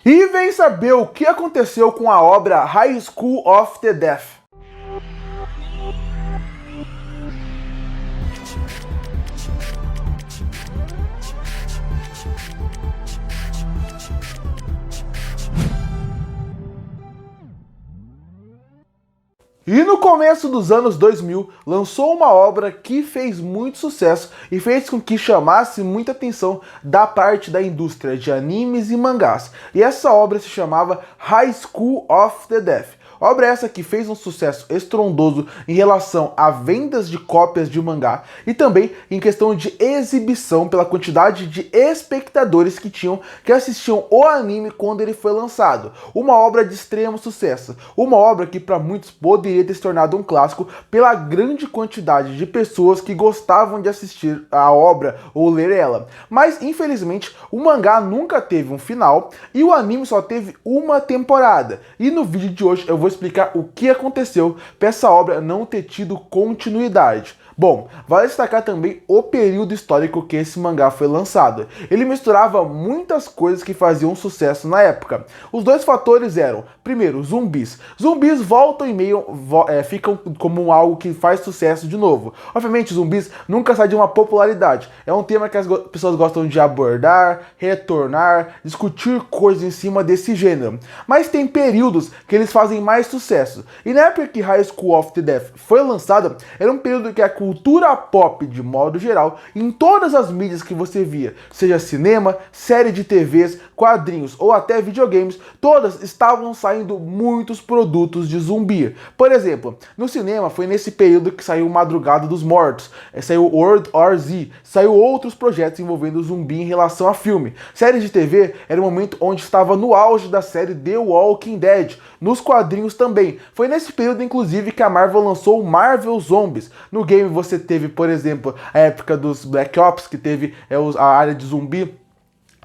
E vem saber o que aconteceu com a obra High School of the Deaf. E no começo dos anos 2000, lançou uma obra que fez muito sucesso e fez com que chamasse muita atenção da parte da indústria de animes e mangás. E essa obra se chamava High School of the Deaf. Obra essa que fez um sucesso estrondoso em relação a vendas de cópias de mangá e também em questão de exibição pela quantidade de espectadores que assistiam o anime quando ele foi lançado. Uma obra de extremo sucesso, uma obra que para muitos poderia ter se tornado um clássico pela grande quantidade de pessoas que gostavam de assistir a obra ou ler ela. Mas infelizmente o mangá nunca teve um final e o anime só teve uma temporada. E no vídeo de hoje eu vou explicar o que aconteceu para essa obra não ter tido continuidade. Bom, vale destacar também o período histórico que esse mangá foi lançado. Ele misturava muitas coisas que faziam sucesso na época. Os dois fatores eram, primeiro, zumbis. Zumbis voltam e meio ficam como algo que faz sucesso de novo. Obviamente, zumbis nunca saem de uma popularidade. É um tema que as pessoas gostam de abordar, retornar, discutir coisas em cima desse gênero. Mas tem períodos que eles fazem mais sucesso. E na época que High School of the Deaf foi lançada, era um período que a cultura pop, de modo geral, em todas as mídias que você via, seja cinema, série de TVs, quadrinhos ou até videogames, todas estavam saindo muitos produtos de zumbi. Por exemplo, no cinema foi nesse período que saiu Madrugada dos Mortos, saiu World War Z, saiu outros projetos envolvendo zumbi em relação a filme. Séries de TV era o momento onde estava no auge da série The Walking Dead, nos quadrinhos também. Foi nesse período, inclusive, que a Marvel lançou o Marvel Zombies. No game você teve, por exemplo, a época dos Black Ops, que teve a área de zumbi.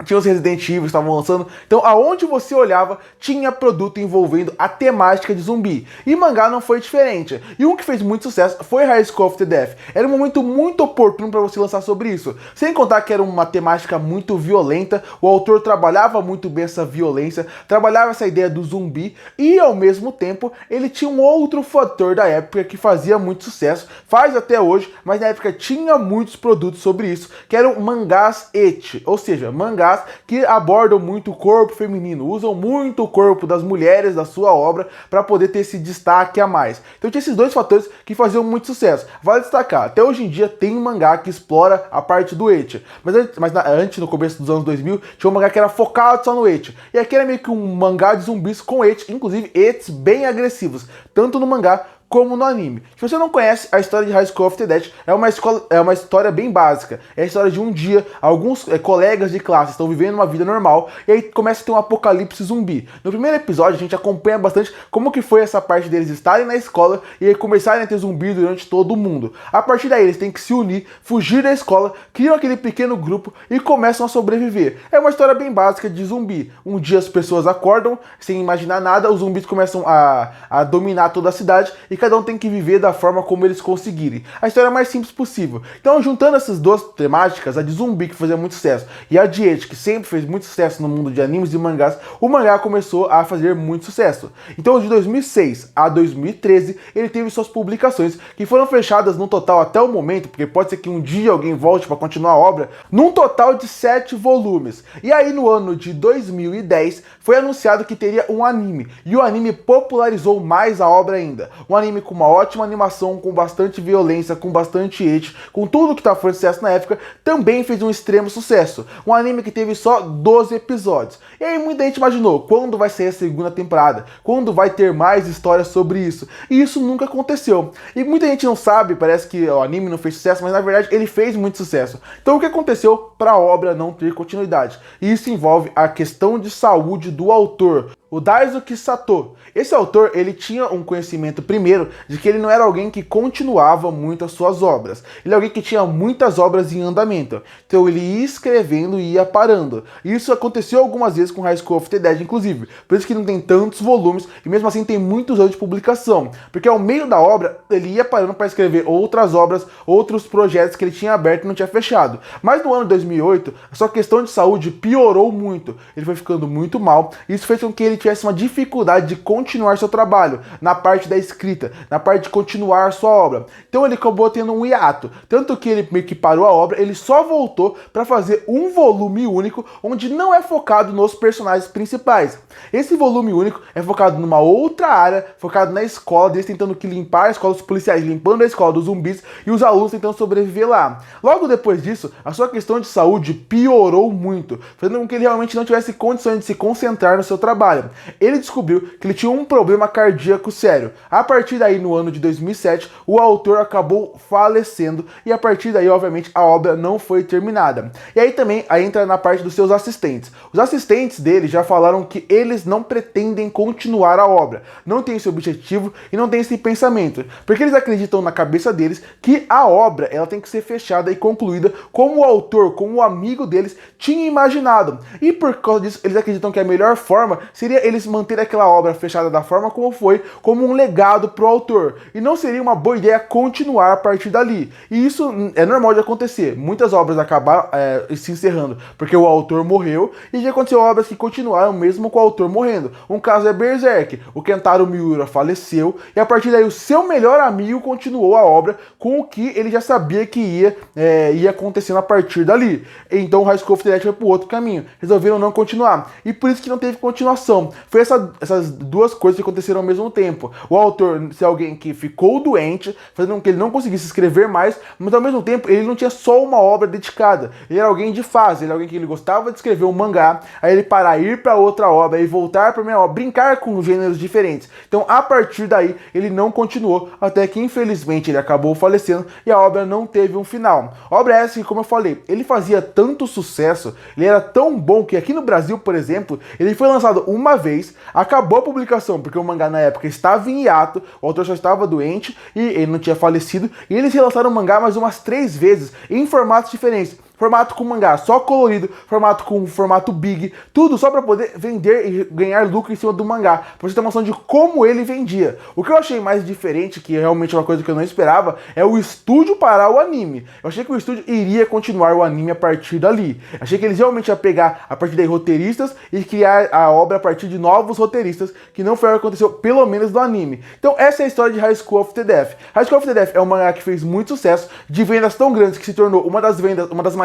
Tinha os Resident Evil que estavam lançando. Então, aonde você olhava, tinha produto envolvendo a temática de zumbi. E mangá não foi diferente. E um que fez muito sucesso foi High School of the Deaf. Era um momento muito oportuno para você lançar sobre isso. Sem contar que era uma temática muito violenta. O autor trabalhava muito bem essa violência, trabalhava essa ideia do zumbi. E, ao mesmo tempo, ele tinha um outro fator da época que fazia muito sucesso. Faz até hoje, mas na época tinha muitos produtos sobre isso, que eram mangás ecchi. Ou seja, mangás que abordam muito o corpo feminino, usam muito o corpo das mulheres da sua obra para poder ter esse destaque a mais. Então tinha esses dois fatores que faziam muito sucesso. Vale destacar, até hoje em dia tem um mangá que explora a parte do ecchi, mas antes, no começo dos anos 2000, tinha um mangá que era focado só no ecchi, e aqui era meio que um mangá de zumbis com ecchi, inclusive echis bem agressivos, tanto no mangá como no anime. Se você não conhece, a história de High School of the Dead é uma história bem básica. É a história de um dia, alguns colegas de classe estão vivendo uma vida normal e aí começa a ter um apocalipse zumbi. No primeiro episódio a gente acompanha bastante como que foi essa parte deles estarem na escola e aí começarem a ter zumbi durante todo o mundo. A partir daí eles têm que se unir, fugir da escola, criam aquele pequeno grupo e começam a sobreviver. É uma história bem básica de zumbi. Um dia as pessoas acordam, sem imaginar nada, os zumbis começam a dominar toda a cidade e cada um tem que viver da forma como eles conseguirem. A história é mais simples possível. Então, juntando essas duas temáticas, a de zumbi, que fazia muito sucesso, e a de ecchi, que sempre fez muito sucesso no mundo de animes e mangás, o mangá começou a fazer muito sucesso. Então, de 2006 a 2013, ele teve suas publicações, que foram fechadas no total até o momento, porque pode ser que um dia alguém volte para continuar a obra, num total de 7 volumes. E aí, no ano de 2010, foi anunciado que teria um anime, e o anime popularizou mais a obra ainda. Um anime com uma ótima animação, com bastante violência, com bastante ecchi, com tudo que tá fazendo sucesso na época, também fez um extremo sucesso. Um anime que teve só 12 episódios. E aí muita gente imaginou, quando vai sair a segunda temporada? Quando vai ter mais histórias sobre isso? E isso nunca aconteceu. E muita gente não sabe, parece que o anime não fez sucesso, mas na verdade ele fez muito sucesso. Então o que aconteceu para a obra não ter continuidade? E isso envolve a questão de saúde do autor. o Daisuke Sato. Esse autor, ele tinha um conhecimento primeiro de que ele não era alguém que continuava muito as suas obras. Ele é alguém que tinha muitas obras em andamento. Então ele ia escrevendo e ia parando. E isso aconteceu algumas vezes com High School of the Dead, inclusive. Por isso que não tem tantos volumes e mesmo assim tem muitos anos de publicação. Porque ao meio da obra, ele ia parando para escrever outras obras, outros projetos que ele tinha aberto e não tinha fechado. Mas no ano de 2008, a sua questão de saúde piorou muito. Ele foi ficando muito mal. Isso fez com que ele tivesse uma dificuldade de continuar seu trabalho, na parte da escrita, na parte de continuar sua obra. Então ele acabou tendo um hiato, tanto que ele meio que parou a obra, ele só voltou para fazer um volume único, onde não é focado nos personagens principais. Esse volume único é focado numa outra área, focado na escola deles, tentando que limpar a escola dos policiais, limpando a escola dos zumbis e os alunos tentando sobreviver lá. Logo depois disso, a sua questão de saúde piorou muito, fazendo com que ele realmente não tivesse condições de se concentrar no seu trabalho. Ele descobriu que ele tinha um problema cardíaco sério. A partir daí, no ano de 2007, o autor acabou falecendo e a partir daí, obviamente, a obra não foi terminada. E aí também entra na parte dos seus assistentes. Os assistentes dele já falaram que eles não pretendem continuar a obra, não tem esse objetivo e não tem esse pensamento, porque eles acreditam na cabeça deles que a obra ela tem que ser fechada e concluída como o autor, como o amigo deles tinha imaginado. E por causa disso, eles acreditam que a melhor forma seria eles manter aquela obra fechada da forma como foi, como um legado pro autor. E não seria uma boa ideia continuar a partir dali. E isso é normal de acontecer. Muitas obras acabaram se encerrando porque o autor morreu, e já aconteceu obras que continuaram mesmo com o autor morrendo. Um caso é Berserk. O Kentaro Miura faleceu, e a partir daí o seu melhor amigo continuou a obra com o que ele já sabia que ia acontecendo a partir dali. Então o High School of the Dead foi pro outro caminho. Resolveram não continuar. E por isso que não teve continuação. Foi essas duas coisas que aconteceram ao mesmo tempo. O autor ser alguém que ficou doente, fazendo com que ele não conseguisse escrever mais, mas ao mesmo tempo ele não tinha só uma obra dedicada. Ele era alguém de fase, ele era alguém que ele gostava de escrever um mangá, aí ele parar, ir para outra obra, e voltar para minha obra, brincar com gêneros diferentes. Então a partir daí ele não continuou, até que infelizmente ele acabou falecendo e a obra não teve um final. A obra é essa que, como eu falei, ele fazia tanto sucesso, ele era tão bom que aqui no Brasil, por exemplo, ele foi lançado uma vez, acabou a publicação porque o mangá na época estava em hiato, o autor só estava doente e ele não tinha falecido, e eles relançaram o mangá mais umas 3 vezes em formatos diferentes. Formato com mangá só colorido, formato com formato big, tudo só para poder vender e ganhar lucro em cima do mangá, pra você ter uma noção de como ele vendia. O que eu achei mais diferente, que realmente é uma coisa que eu não esperava, é o estúdio parar o anime. Eu achei que o estúdio iria continuar o anime a partir dali. Achei que eles realmente iam pegar a partir daí roteiristas e criar a obra a partir de novos roteiristas, que não foi o que aconteceu, pelo menos do anime. Então essa é a história de High School of the Death. High School of the Death é um mangá que fez muito sucesso, de vendas tão grandes que se tornou uma das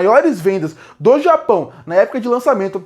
maiores vendas do Japão na época de lançamento,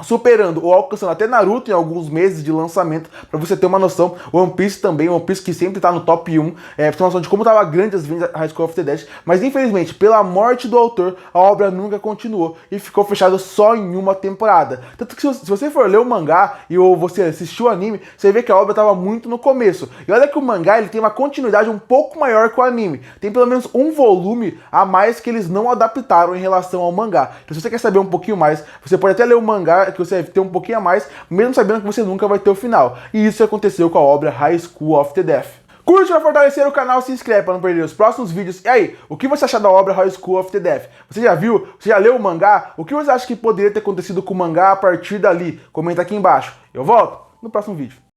superando ou alcançando até Naruto em alguns meses de lançamento, pra você ter uma noção. One Piece também, One Piece que sempre tá no top 1, pra ter uma noção de como tava grande as vendas da High School of the Dead, mas infelizmente, pela morte do autor, a obra nunca continuou e ficou fechada só em uma temporada. Tanto que se você for ler o mangá ou você assistiu o anime, você vê que a obra tava muito no começo. E olha que o mangá ele tem uma continuidade um pouco maior que o anime. Tem pelo menos um volume a mais que eles não adaptaram em relação ao mangá. Então se você quer saber um pouquinho mais, você pode até ler o mangá, que você vai ter um pouquinho a mais, mesmo sabendo que você nunca vai ter o final. E isso aconteceu com a obra High School of the Death. Curte para fortalecer o canal, se inscreve para não perder os próximos vídeos. E aí, o que você acha da obra High School of the Death? Você já viu? Você já leu o mangá? O que você acha que poderia ter acontecido com o mangá a partir dali? Comenta aqui embaixo. Eu volto no próximo vídeo.